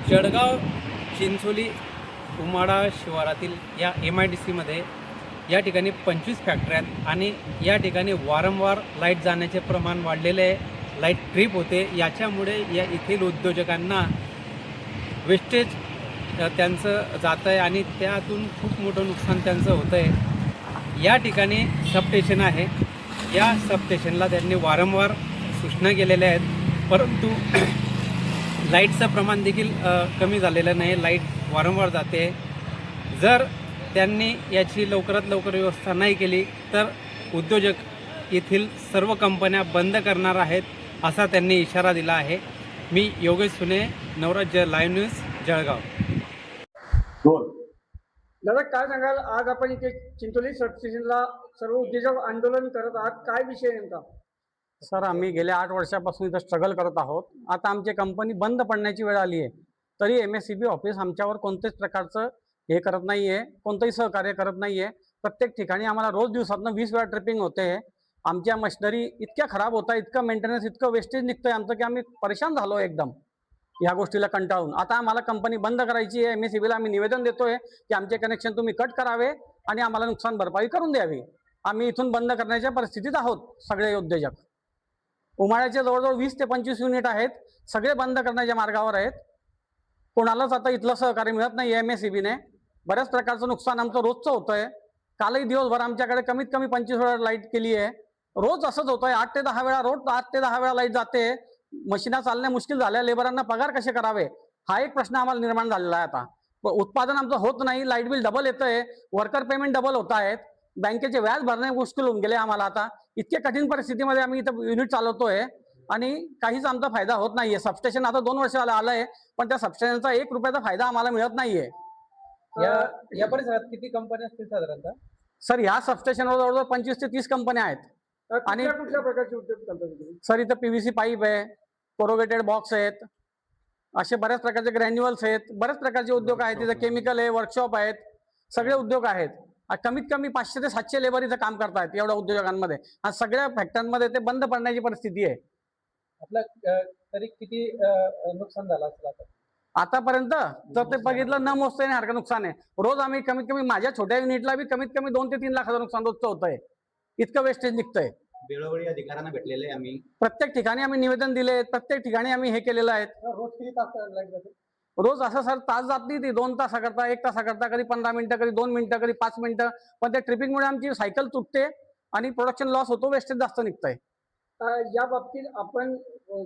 जळगाव चिंचोली उमाडा शिवारातील या MIDCमध्ये या ठिकाणी 25 फॅक्टऱ्या आहेत आणि या ठिकाणी वारंवार लाईट जाण्याचे प्रमाण वाढलेले आहे. लाईट ट्रिप होते. याच्यामुळे या येथील उद्योजकांना वेस्टेज त्यांचं जातं आहे आणि त्यातून खूप मोठं नुकसान त्यांचं होतं आहे. या ठिकाणी सबस्टेशन आहे. या सबस्टेशनला त्यांनी वारंवार सूचना केलेल्या आहेत, परंतु लाईटचं प्रमाण देखील कमी झालेलं नाही. लाईट वारंवार जाते. जर त्यांनी याची लवकरात लवकर व्यवस्था नाही केली तर उद्योजक येथील सर्व कंपन्या बंद करणार आहेत, असा त्यांनी इशारा दिला आहे. मी योगेश सुने, नवराज्य लाईव्ह न्यूज, जळगाव. दादा काय सांगाल, आज आपण इथे चिंचोली सबस्टेशनला सर्व उद्योजक आंदोलन करत आहात, काय विषय नेमका? सर, आम्ही गेल्या 8 वर्षापासून इथं स्ट्रगल करत आहोत. आता आमची कंपनी बंद पडण्याची वेळ आली आहे, तरी MSCB ऑफिस आमच्यावर कोणत्याच प्रकारचं हे करत नाही आहे, कोणतंही सहकार्य करत नाही आहे. प्रत्येक ठिकाणी आम्हाला रोज दिवसातनं 20 वेळा ट्रिपिंग होते. आमच्या मशिनरी इतक्या खराब होत आहे, इतकं मेंटेनन्स, इतकं वेस्टेज निघतं आहे आमचं की आम्ही परेशान झालो एकदम ह्या गोष्टीला कंटाळून. आता आम्हाला कंपनी बंद करायची आहे. MSCBला आम्ही निवेदन देतोय की आमचे कनेक्शन तुम्ही कट करावे आणि आम्हाला नुकसान भरपाई करून द्यावी. आम्ही इथून बंद करण्याच्या परिस्थितीत आहोत. सगळे उद्योजक उमाळ्याचे जवळजवळ 20 ते 25 युनिट आहेत, सगळे बंद करण्याच्या मार्गावर आहेत. कोणालाच आता इथलं सहकार्य मिळत नाही. MSCBने बऱ्याच प्रकारचं नुकसान आमचं रोजचं होतंय. कालही दिवसभर आमच्याकडे कमीत कमी 25 वेळा लाईट केली आहे. रोज असंच होतंय. 8 ते 10 वेळा, रोज 8 ते 10 वेळा लाईट जाते. मशीना चालण्या मुश्किल झाल्या. लेबरांना पगार कसे करावे हा एक प्रश्न आम्हाला निर्माण झालेला आहे. आता उत्पादन आमचं होत नाही, लाईट बिल डबल येतंय, वर्कर पेमेंट डबल होत आहेत, बँकेचे व्याज भरणे मुश्किल होऊन गेले आम्हाला. आता इतक्या कठीण परिस्थितीमध्ये आम्ही इथं युनिट चालवतोय आणि काहीच आमचा फायदा होत नाहीये. सबस्टेशन आता 2 वर्ष आलंय, पण त्या सबस्टेशनचा 1 रुपयाचा फायदा आम्हाला मिळत नाहीये. या परिसरात किती कंपन्या असतील साधारणतः? सर, ह्या सबस्टेशनवर जवळजवळ 25 ते 30 कंपन्या आहेत. आणि कुठल्या प्रकारचे उद्योग चालतात? सर, इथं PVC पाईप आहे, कोरोगेटेड बॉक्स आहेत, असे बऱ्याच प्रकारचे ग्रॅन्युअल्स आहेत, बऱ्याच प्रकारचे उद्योग आहेत. तिथं केमिकल आहे, वर्कशॉप आहेत, सगळे उद्योग आहेत. कमीत कमी 500 ते 700 लेबर इथं काम करतायत एवढ्या उद्योगांमध्ये. आणि सगळ्या फॅक्टरीमध्ये ते बंद पडण्याची परिस्थिती आहे. आपलं तरी किती नुकसान झालं असेल आता? आतापर्यंत जर ते बघितलं न मोजता येण्यासारखं नुकसान आहे. रोज आम्ही कमीत कमी माझ्या छोट्या युनिटला बी कमीत कमी 2 ते 3 लाखाचं नुकसान रोजचं होतंय. इतकं वेस्टेज निघतंय. वेळोवेळी अधिकाऱ्यांना भेटलेले आम्ही. प्रत्येक ठिकाणी आम्ही निवेदन दिले, प्रत्येक ठिकाणी आम्ही हे केलेलं आहे. रोज किती तास लाईट जाते? रोज असं सर तास जात नाही, ती 2 तासाकरता, 1 तासाकरता, कधी 15 मिनिटं, कधी 2 मिनिटं, कधी 5 मिनिटं. पण त्या ट्रिपिंगमुळे आमची सायकल तुटते आणि प्रोडक्शन लॉस होतो, वेस्टेज जास्त निघतंय. या बाबतीत आपण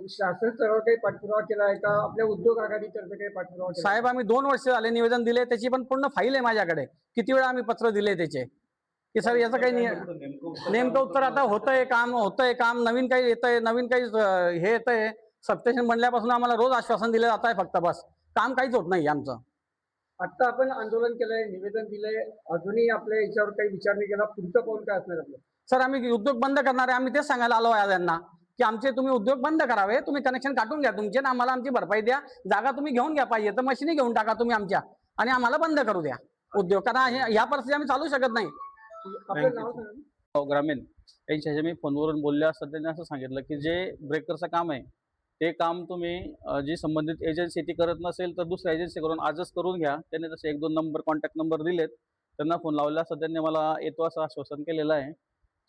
शासन स्तरावर काही पाठपुरावा केला आहे का? आपल्या उद्योग आघाडीतर्फे काही पाठपुरावा केला? साहेब, आम्ही 2 वर्ष झाले निवेदन दिले, त्याची पण पूर्ण फाईल आहे माझ्याकडे. किती वेळा आम्ही पत्र दिले त्याचे की सर याचं काही नेमकं उत्तर आता होतंय काम, नवीन काही येतंय, नवीन काही हे येतंय. सबस्टेशन बनल्यापासून आम्हाला रोज आश्वासन दिलं जात आहे, फक्त बस काम काहीच होत नाही आमचं. आता आपण आंदोलन केलंय, निवेदन दिलंय, अजूनही आपल्या याच्यावर काही विचार नाही केला, पुढचं पाऊल काय असणार आपलं? सर, आम्ही उद्योग बंद करणार आहे. आम्ही तेच सांगायला आलो आहे यांना की आमचे तुम्ही उद्योग बंद करावे, तुम्ही कनेक्शन काढून घ्या तुमचे, आम्हाला आमची भरपाई द्या. जागा तुम्ही घेऊन घ्या, पाहिजे तर मशिनी घेऊन टाका तुम्ही आमच्या, आणि आम्हाला बंद करू द्या उद्योग. कारण ह्या परिस्थिती आम्ही चालू शकत नाही. आपलं नाव सांगा. ग्रामीण यांच्याशी मी फोनवरून बोलले असता त्यांनी असं सांगितलं की जे ब्रेकरचं काम आहे ते काम तुम्ही जी संबंधित एजन्सी ती करत नसेल तर दुसऱ्या एजन्सी करून आजच करून घ्या. त्यांनी तसे 1-2 नंबर, कॉन्टॅक्ट नंबर दिलेत, त्यांना फोन लावला असता त्यांनी मला येतो असं आश्वासन केलेलं आहे.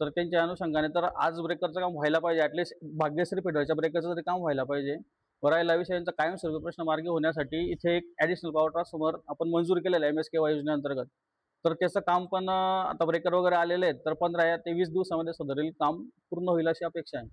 तर त्यांच्या अनुषंगाने तर आज ब्रेकरचं काम व्हायला पाहिजे, ॲटलिस्ट भाग्यश्री पेटवायच्या ब्रेकरचं तरी काम व्हायला पाहिजे. राहिला विषयांचा कायमस्वरूपी प्रश्न मार्गी होण्यासाठी इथे एक ॲडिशनल पॉवर ट्रान्सफॉर्मर आपण मंजूर केलेलं आहे MSKY योजनेअंतर्गत. तर त्याचं काम पण आता ब्रेकर वगैरे आलेले आहेत, तर 15 ते 20 दिवसामध्ये सदरील काम पूर्ण होईल अशी अपेक्षा आहे.